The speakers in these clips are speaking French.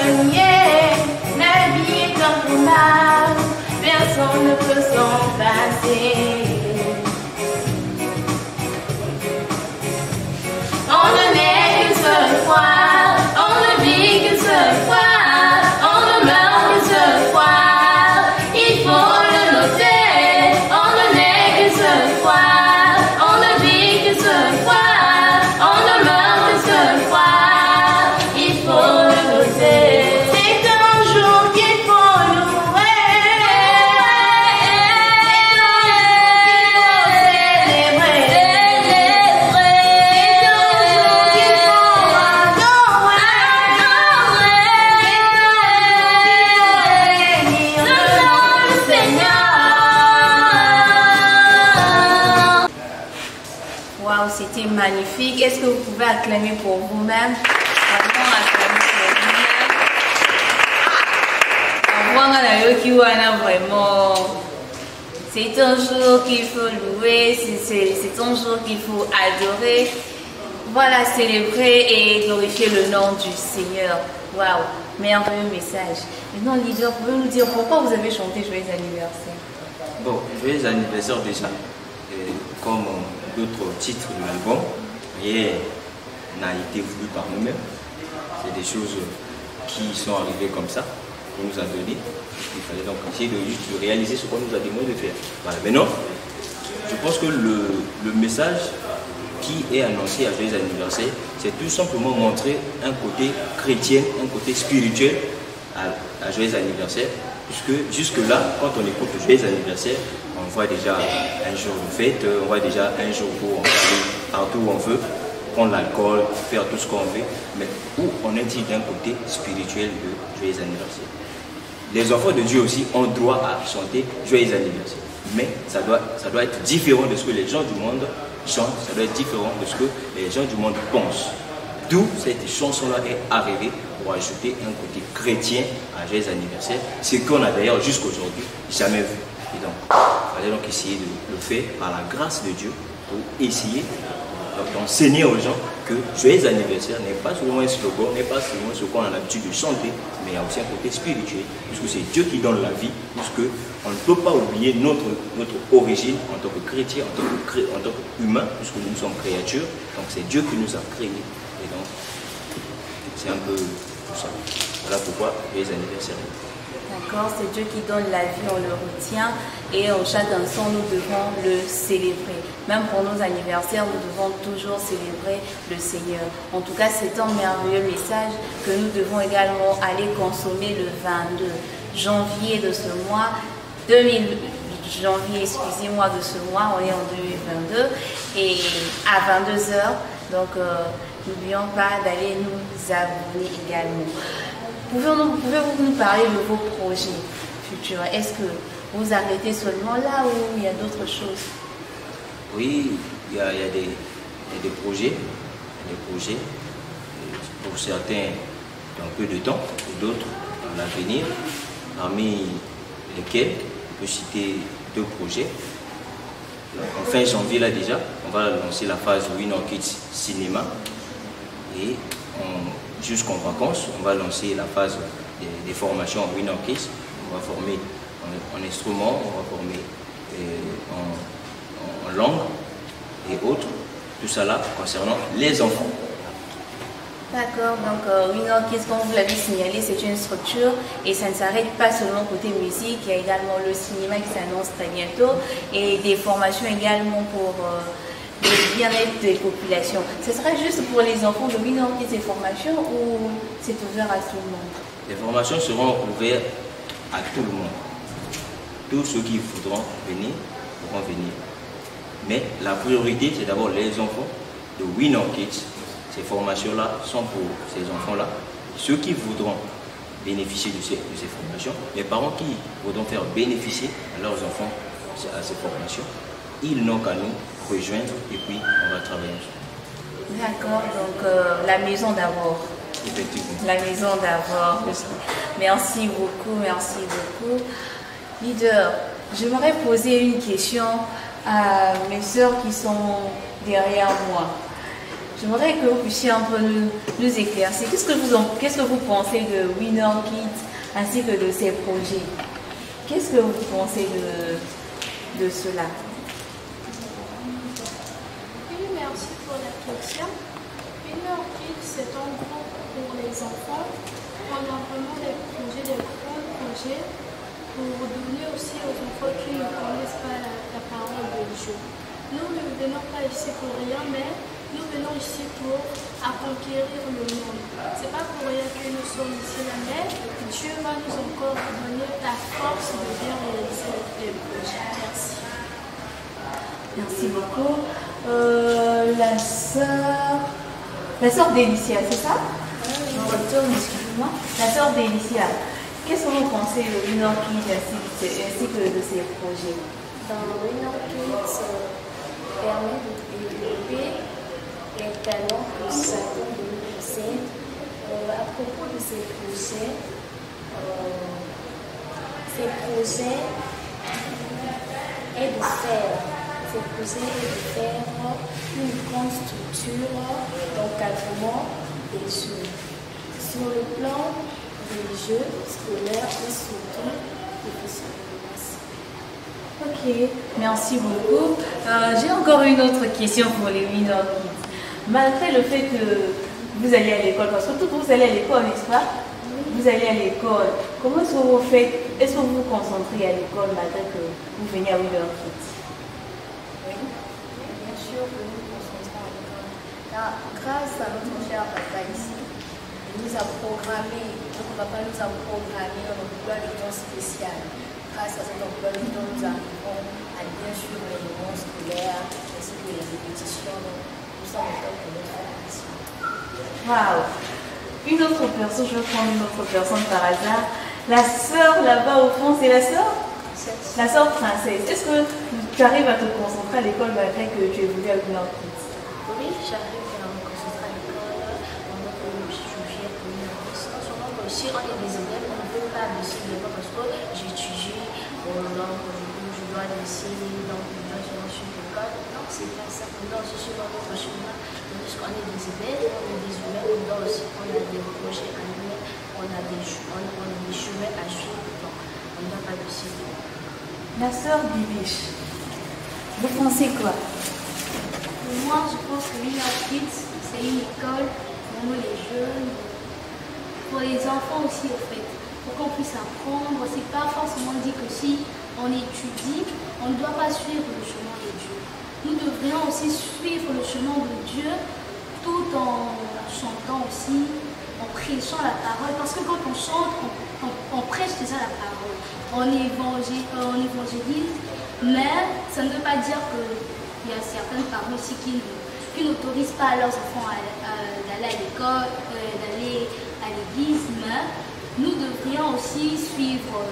prisonnier, navire incontournable, personne ne peut s'en passer. On ne naît qu'une seule fois, on ne vit qu'une seule fois, on ne meurt qu'une seule fois, il faut le noter. On ne naît qu'une seule fois, on ne vit qu'une seule fois, on ne meurt qu'une seule fois, il faut le noter. C'est un jour qu'il faut louer, c'est un jour qu'il faut célébrer, c'est un jour qu'il faut adorer, bénir le nom du Seigneur. Waouh, c'était magnifique. Est-ce que vous pouvez acclamer pour vous-même? Vraiment acclamer pour vous-même. Vraiment, c'est un jour qu'il faut louer, c'est un jour qu'il faut adorer. Voilà, célébrer et glorifier le nom du Seigneur. Waouh, merveilleux message. Maintenant, leader, pouvez-vous nous dire pourquoi vous avez chanté Joyeux anniversaire? Bon, joyeux anniversaire déjà. Et comme d'autres titres de l'album, rien n'a été voulu par nous-mêmes. C'est des choses qui sont arrivées comme ça, qu'on nous a donné. Il fallait donc essayer de juste réaliser ce qu'on nous a demandé de faire. Voilà. Maintenant, je pense que le message qui est annoncé à Joyeux anniversaire, c'est tout simplement montrer un côté chrétien, un côté spirituel à Joyeux anniversaire. Puisque jusque-là, quand on écoute le Joyeux anniversaire, on voit déjà un jour de fête, on voit déjà un jour où on peut aller partout où on veut, prendre l'alcool, faire tout ce qu'on veut, mais où on est-il d'un côté spirituel de Joyeux anniversaire. Les enfants de Dieu aussi ont droit à chanter Joyeux anniversaire, mais ça doit être différent de ce que les gens du monde chantent, ça doit être différent de ce que les gens du monde pensent. D'où cette chanson-là est arrivée pour ajouter un côté chrétien à Joyeux anniversaire, ce qu'on a d'ailleurs jusqu'aujourd'hui jamais vu. Et donc, il fallait donc essayer de le faire par la grâce de Dieu pour essayer d'enseigner aux gens que Joyeux anniversaire n'est pas seulement un slogan, n'est pas seulement ce qu'on a l'habitude de chanter, mais il y a aussi un côté spirituel, puisque c'est Dieu qui donne la vie, puisque on ne peut pas oublier notre origine en tant que chrétien, en tant qu'humain, puisque nous sommes créatures, donc c'est Dieu qui nous a créés. Et donc, c'est un peu tout ça. Voilà pourquoi les anniversaires. D'accord, c'est Dieu qui donne la vie, on le retient et en chaque instant nous devons le célébrer. Même pour nos anniversaires, nous devons toujours célébrer le Seigneur. En tout cas, c'est un merveilleux message que nous devons également aller consommer le 22 janvier de ce mois, janvier, excusez-moi, de ce mois, on est en 2022 et à 22 h. Donc, n'oublions pas d'aller nous abonner également. Pouvez-vous nous parler de vos projets futurs? Est-ce que vous arrêtez seulement là ou il y a d'autres choses? Oui, il y a des projets. Pour certains, dans peu de temps, pour d'autres, dans l'avenir. Parmi lesquels, on peut citer 2 projets. En fin janvier, là déjà, on va lancer la phase Win or Kids Cinéma. Et jusqu'en vacances, on va lancer la phase des formations en Win or Kids. On va former en instruments, on va former en langue et autres. Tout ça là concernant les enfants. D'accord, donc Win or Kids, comme vous l'avez signalé, c'est une structure et ça ne s'arrête pas seulement côté musique, il y a également le cinéma qui s'annonce très bientôt et des formations également pour le bien-être des populations. Ce sera juste pour les enfants de Win or Kids ces formations ou c'est ouvert à tout le monde? Les formations seront ouvertes à tout le monde. Tous ceux qui voudront venir pourront venir. Mais la priorité, c'est d'abord les enfants de Win or Kids. Ces formations-là sont pour ces enfants-là. Ceux qui voudront bénéficier de ces formations, les parents qui voudront faire bénéficier à leurs enfants à ces formations, ils n'ont qu'à nous rejoindre et puis on va travailler ensemble. D'accord, donc la maison d'abord. Effectivement. La maison d'abord. Merci beaucoup, merci beaucoup. Leader, j'aimerais poser une question à mes sœurs qui sont derrière moi. J'aimerais que vous puissiez un peu nous éclaircir. Qu'est-ce que vous pensez de Winner Kids ainsi que de ces projets? Qu'est-ce que vous pensez de cela? Oui, merci pour la question. Winner Kids, c'est un groupe pour les enfants. On a vraiment des projets, des grands projets pour donner aussi aux enfants qui ne connaissent pas la parole de Dieu. Nous ne venons pas ici pour rien, mais nous venons ici pour conquérir le monde. Ce n'est pas pour rien que nous sommes ici là, mais Dieu va nous encore donner la force de bien réaliser les projets. Merci. Merci beaucoup. La sœur Délicia, c'est ça? Je retourne, excusez-moi. La sœur Délicia, qu'est-ce que vous pensez de Winner Kids ainsi que de ces projets? Winner Kids permet de développer les talents que Satan nous possède. À propos de ces projets est de faire une grande structure d'encadrement des jeunes sur le plan religieux, scolaire et surtout professionnel. Ok, merci beaucoup. J'ai encore une autre question pour les Winner Kids. Malgré le fait que vous allez à l'école, parce que tout vous allez à l'école, n'est-ce pas? Vous allez à l'école. Comment est-ce que vous faites? Est-ce que vous vous concentrez à l'école malgré que vous venez à Winner Kids? Oui, bien sûr que nous nous concentrons à l'école. Grâce à notre cher papa ici, il nous a programmé, notre papa nous a programmé un emploi de temps spécial. Grâce à cet emploi du temps, nous arrivons à bien suivre les moments scolaires ainsi que les répétitions. Donc, nous sommes encore pour notre formation. Waouh! Une autre personne, je vais prendre une autre personne par hasard. La sœur là-bas au fond, c'est la sœur? La sœur Princesse. Est-ce que tu arrives à te concentrer à l'école malgré que tu évolues à Winner Kids? Oui, j'arrive à me concentrer à l'école pendant que je viens à Winner Kids. Seulement que si on est des élèves, on ne peut pas baisser les pas parce que j'étudie, donc je dois laisser, donc je dois suivre l'école. Non, c'est pas ça. On doit aussi suivre notre chemin. Puisqu'on est des élèves, on est des humains, on doit aussi, on a des projets annuels, on a des chemins à suivre. Donc, on n'a pas de suivre. La sœur Bibiche, vous pensez quoi? Moi, je pense que Winner Kids, c'est une école pour nous les jeunes, pour les enfants aussi, au fait, pour qu'on puisse apprendre. C'est pas forcément dit que si on étudie, on ne doit pas suivre le chemin de Dieu. Nous devrions aussi suivre le chemin de Dieu tout en chantant aussi, en prêchant la parole. Parce que quand on chante, on prêche déjà la parole. On évangélise, mais ça ne veut pas dire qu'il y a certaines parents aussi qui n'autorisent pas leurs enfants d'aller à l'école, d'aller à l'église, mais nous devrions aussi suivre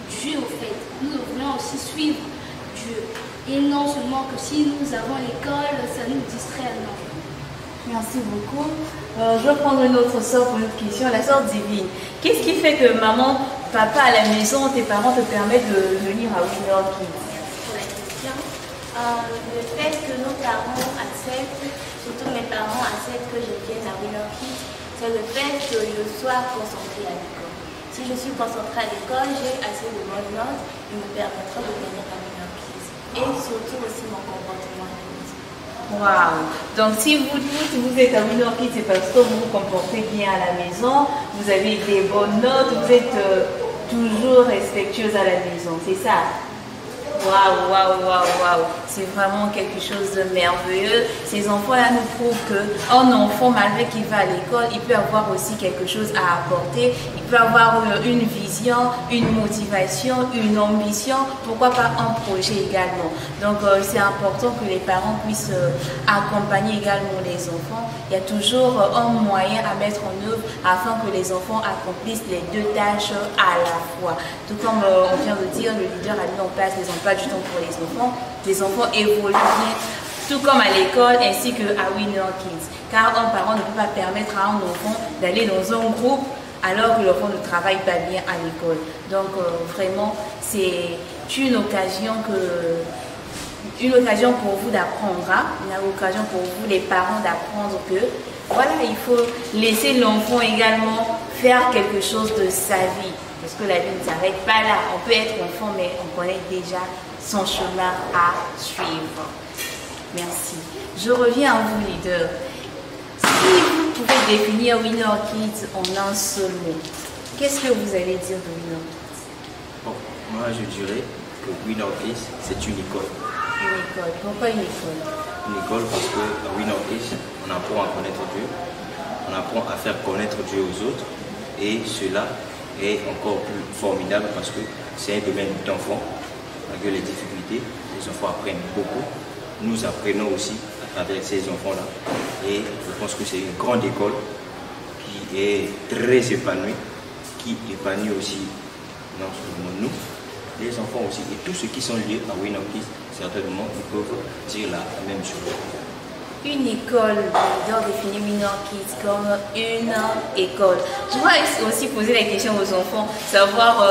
Dieu au fait. Nous devrions aussi suivre Dieu. Et non seulement que si nous avons l'école, ça nous distrait, non. Merci beaucoup. Je vais prendre une autre sœur pour une autre question, la sœur Divine. Qu'est-ce qui fait que maman, papa à la maison, tes parents te permettent de venir à Winner Kids? Pour la question, le fait que nos parents acceptent, surtout mes parents acceptent que je vienne à Winner Kids, c'est le fait que je sois concentrée à l'école. Si je suis concentrée à l'école, j'ai assez de bonnes notes, il me permettra de venir à Winner Kids. Et surtout aussi mon comportement à la maison. Waouh! Donc si vous êtes à Winner Kids, c'est parce que vous vous comportez bien à la maison, vous avez des bonnes notes, vous êtes toujours respectueuse à la maison, c'est ça? Waouh, waouh, waouh, waouh! C'est vraiment quelque chose de merveilleux. Ces enfants-là nous prouvent qu'un enfant, malgré qu'il va à l'école, il peut avoir aussi quelque chose à apporter. Il peut avoir une vision, une motivation, une ambition, pourquoi pas un projet également. Donc c'est important que les parents puissent accompagner également les enfants. Il y a toujours un moyen à mettre en œuvre afin que les enfants accomplissent les deux tâches à la fois. Tout comme on vient de dire, le leader a mis en place des emplois du temps pour les enfants. Les enfants évoluent bien, tout comme à l'école ainsi qu'à Winner Kids. Car un parent ne peut pas permettre à un enfant d'aller dans un groupe alors que l'enfant ne travaille pas bien à l'école. Donc vraiment, c'est une occasion une occasion pour vous d'apprendre, hein? Une occasion pour vous, les parents, d'apprendre que voilà, il faut laisser l'enfant également faire quelque chose de sa vie. Parce que la vie ne s'arrête pas là. On peut être enfant, mais on connaît déjà son chemin à suivre. Merci. Je reviens à vous, leader. Si vous pouvez définir Winner Kids en un seul mot, qu'est-ce que vous allez dire de Winner Kids? Bon, moi, je dirais que Winner Kids, c'est une école. Une école. Pourquoi une école? Une école parce que à Winner Kids, on apprend à connaître Dieu, on apprend à faire connaître Dieu aux autres, et cela est encore plus formidable parce que c'est un domaine d'enfants. Malgré les difficultés, les enfants apprennent beaucoup. Nous apprenons aussi à travers ces enfants-là. Et je pense que c'est une grande école qui est très épanouie, qui épanouit aussi non seulement nous, les enfants aussi. Et tous ceux qui sont liés à Winner Kids, certainement, ils peuvent dire la même chose. Une école, leader définit Winner Kids comme une école. Je vais aussi poser la question aux enfants, savoir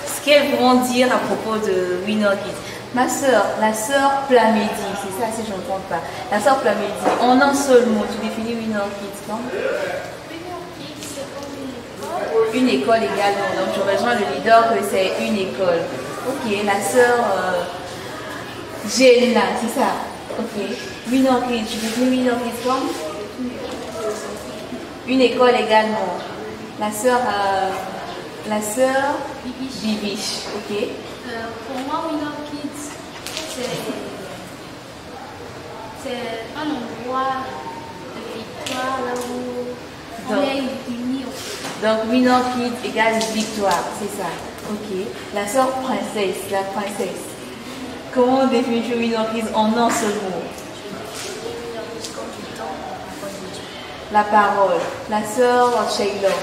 ce qu'elles vont dire à propos de Winner Kids. Ma soeur, la soeur Plamedi, c'est ça si je ne me trompe pas. La soeur Plamedi, en un seul mot, tu définis Winner Kids comme Winner Kids, c'est comme une école. une école également. Donc je rejoins le leader que c'est une école. Ok, la soeur Jelna, c'est ça. Ok. Winner Kids, tu définis Winner Kids comme une école également. La sœur Bibiche, ok. Pour moi, Winner Kids, c'est un endroit de victoire là où on est unis. Donc Winner Kids égale victoire, c'est ça. Ok. La sœur princesse, la princesse. Comment définir Winner Kids en un seul mot? La parole. La sœur Sheila.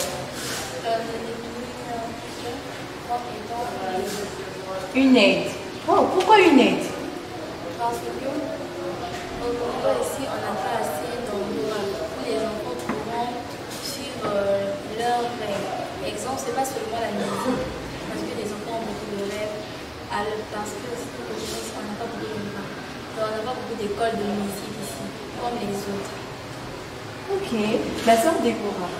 Une aide. Oh, pourquoi une aide? Parce que au Congo ici, on n'a pas assez d'endroits où les enfants pourront suivre leur rêve. Exemple, ce n'est pas seulement la musique, parce que les enfants ont beaucoup de rêves, parce que on n'a pas beaucoup d'endroits. On n'a pas beaucoup d'écoles de musique ici, comme les autres. Ok. La sœur Déborah.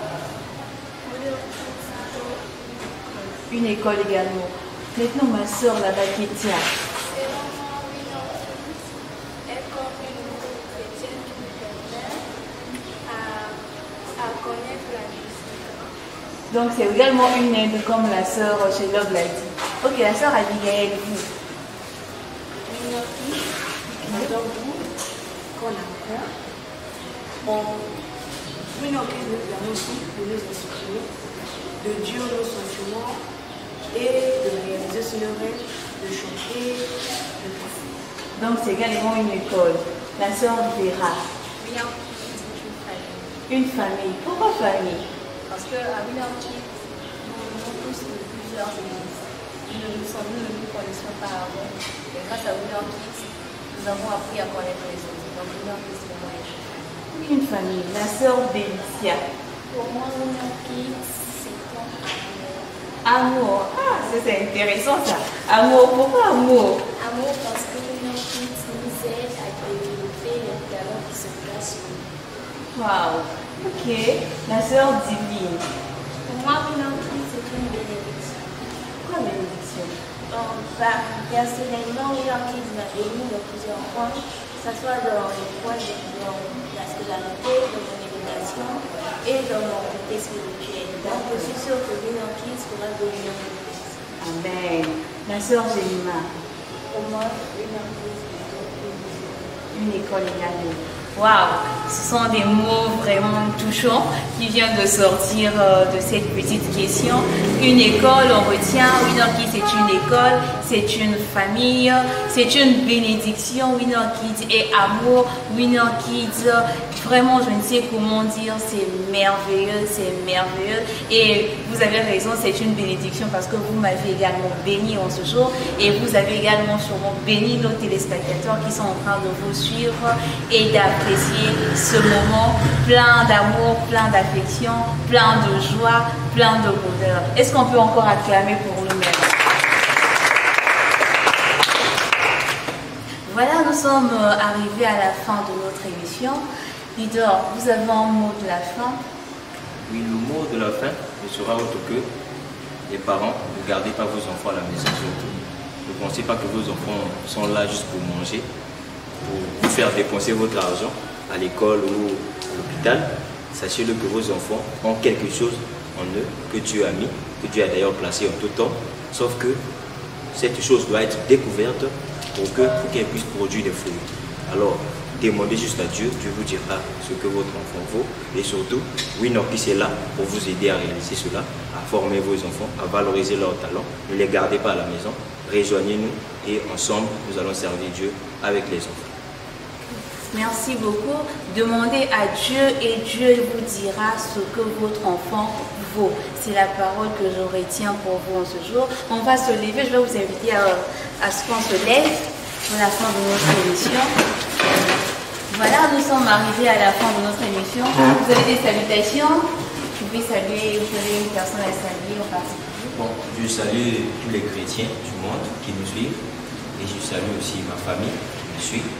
Une école également. Maintenant, ma soeur, la Baketia. C'est vraiment une école chrétienne qui nous permet à connaître la musique. Donc, c'est également une aide comme la sœur chez Love l'a dit. Ok, la sœur Abigail, vous. Donc, qu'on apprend, Winner Kids nous permet aussi de nous instruire, de dire nos sentiments et de réaliser ce rêve, de chanter, de passer. Donc, c'est également une école. La sœur Vera. Winner Kids, c'est une famille. Une famille. Pourquoi famille? Parce qu'à Winner Kids, nous avons tous plusieurs églises. Nous ne connaissions pas avant. Et grâce à Winner Kids, nous avons appris à connaître les autres. Donc Winner Kids, c'est vraiment une famille. Une famille. La sœur Délicia. Pour moi, Winner Kids, c'est comme Amour. Ah, ça c'est intéressant ça. Amour. Pourquoi amour? amour parce que Winner Kids nous aide à développer les talents qui se cachent en nous. Waouh. Ok. La sœur Divine. Pour moi, Winner Kids, c'est une bénédiction. Pourquoi bénédiction? Personnellement, Winner Kids m'a béni de plusieurs points, que ce soit dans les points de la scolarité, dans mon éducation et dans mon côté spirituel. Donc, je suis sûre que Winner Kids pourra devenir une église. Amen. La sœur Jelima. Pour moi, Winner Kids, c'est Une école également. Waouh, ce sont des mots vraiment touchants qui viennent de sortir de cette petite question. Une école, on retient, Winner Kids c'est une école, c'est une famille, c'est une bénédiction. Winner Kids et amour, Winner Kids, vraiment je ne sais comment dire, c'est merveilleux, c'est merveilleux. Et vous avez raison, c'est une bénédiction parce que vous m'avez également béni en ce jour et vous avez également sûrement béni nos téléspectateurs qui sont en train de vous suivre et d'apprécier ce moment plein d'amour, plein d'affection, plein de joie, plein de bonheur. Est-ce qu'on peut encore acclamer pour nous-mêmes? Voilà, nous sommes arrivés à la fin de notre émission. Leader, vous avez un mot de la fin? Oui, le mot de la fin ne sera autre que les parents, ne gardez pas vos enfants à la maison surtout. Ne pensez pas que vos enfants sont là juste pour manger, pour vous faire dépenser votre argent à l'école ou à l'hôpital. Sachez-le que vos enfants ont quelque chose en eux que Dieu a mis, que Dieu a d'ailleurs placé en tout temps, sauf que cette chose doit être découverte pour qu'elle puisse produire des fruits. Alors, demandez juste à Dieu, Dieu vous dira ce que votre enfant vaut. Et surtout, Winorkids est là pour vous aider à réaliser cela, à former vos enfants, à valoriser leurs talents. Ne les gardez pas à la maison, rejoignez-nous et ensemble, nous allons servir Dieu avec les enfants. Merci beaucoup. Demandez à Dieu et Dieu vous dira ce que votre enfant vaut. C'est la parole que je retiens pour vous en ce jour. On va se lever. Je vais vous inviter à ce qu'on se lève pour la fin de notre émission. Voilà, nous sommes arrivés à la fin de notre émission. Vous avez des salutations? Vous pouvez saluer, vous avez une personne à saluer en particulier? Bon, je salue tous les chrétiens du monde qui nous suivent et je salue aussi ma famille qui me suit.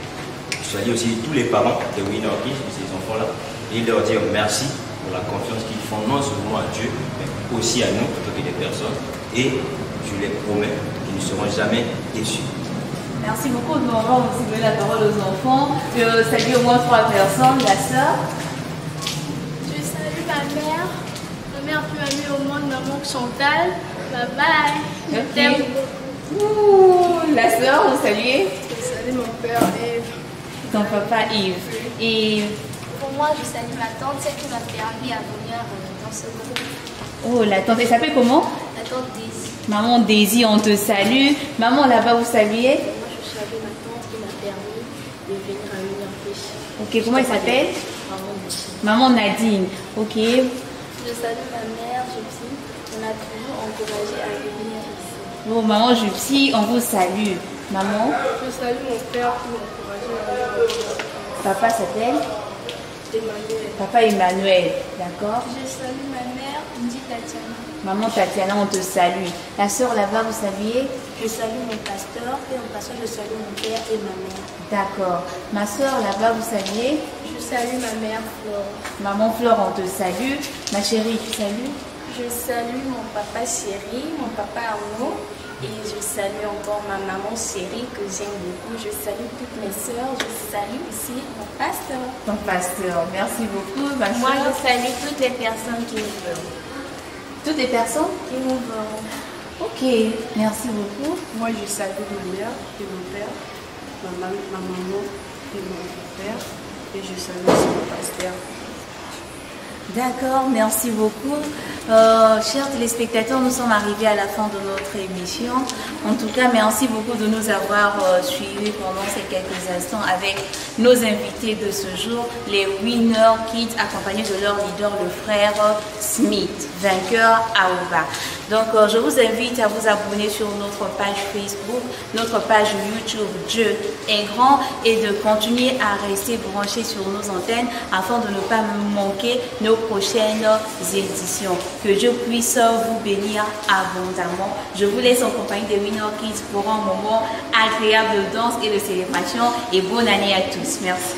Je salue aussi tous les parents de Winorkids, de ces enfants-là, et leur dire merci pour la confiance qu'ils font non seulement à Dieu, mais aussi à nous, plutôt que des personnes. Et je les promets qu'ils ne seront jamais déçus. Merci beaucoup. Nous allons aussi donner la parole aux enfants. Je salue au moins 3 personnes. La sœur. Je salue ma mère qui m'a mis au monde, maman Chantal. Bye bye. Je t'aime beaucoup. La sœur, vous saluez? Je salue mon père Yves. Ton papa Yves. Et Pour moi, je salue ma tante, celle qui m'a permis à venir dans ce groupe. oh, la tante, elle s'appelle comment? La tante Daisy. Maman Daisy, on te salue. Maman, là-bas, vous saluez? Moi, je salue ma tante qui m'a permis de venir à Winorkids. Ok, comment elle s'appelle? Maman Daisy. Maman Nadine. Ok. Je salue ma mère, Gypsy. On a toujours encouragé à venir ici. Bon, maman Jupsi, on vous salue. Maman, Je salue mon père qui m'a encouragé à venir. papa s'appelle? Emmanuel. Papa Emmanuel. D'accord. Je salue ma mère, Ndi Tatiana. Maman Tatiana, on te salue. La sœur là-bas, vous saluez? Je salue mon pasteur et en passant, je salue mon père et ma mère. D'accord. Ma sœur là-bas, vous saluez? Je salue ma mère Flore. Maman Flore, on te salue. Ma chérie, tu salues? Je salue mon papa Chéri, mon papa Arnaud et je salue encore ma maman Chérie que j'aime beaucoup. Je salue toutes mes sœurs, je salue aussi mon pasteur. Ton pasteur, merci beaucoup. Ma Moi, sœur. je salue toutes les personnes qui nous veulent. Toutes les personnes? Qui nous veulent. Ok, merci beaucoup. Moi, je salue ma mère et mon père, ma maman et mon père, et je salue aussi mon pasteur. D'accord, merci beaucoup. Chers téléspectateurs, nous sommes arrivés à la fin de notre émission. En tout cas, merci beaucoup de nous avoir suivis pendant ces quelques instants avec nos invités de ce jour, les Winorkids, accompagnés de leur leader, le frère Smith, vainqueur Aouba. Donc, je vous invite à vous abonner sur notre page Facebook, notre page YouTube Dieu est grand, et de continuer à rester branchés sur nos antennes afin de ne pas manquer nos prochaines éditions. Que Dieu puisse vous bénir abondamment. Je vous laisse en compagnie des Winorkids pour un moment agréable de danse et de célébration, et bonne année à tous. Merci.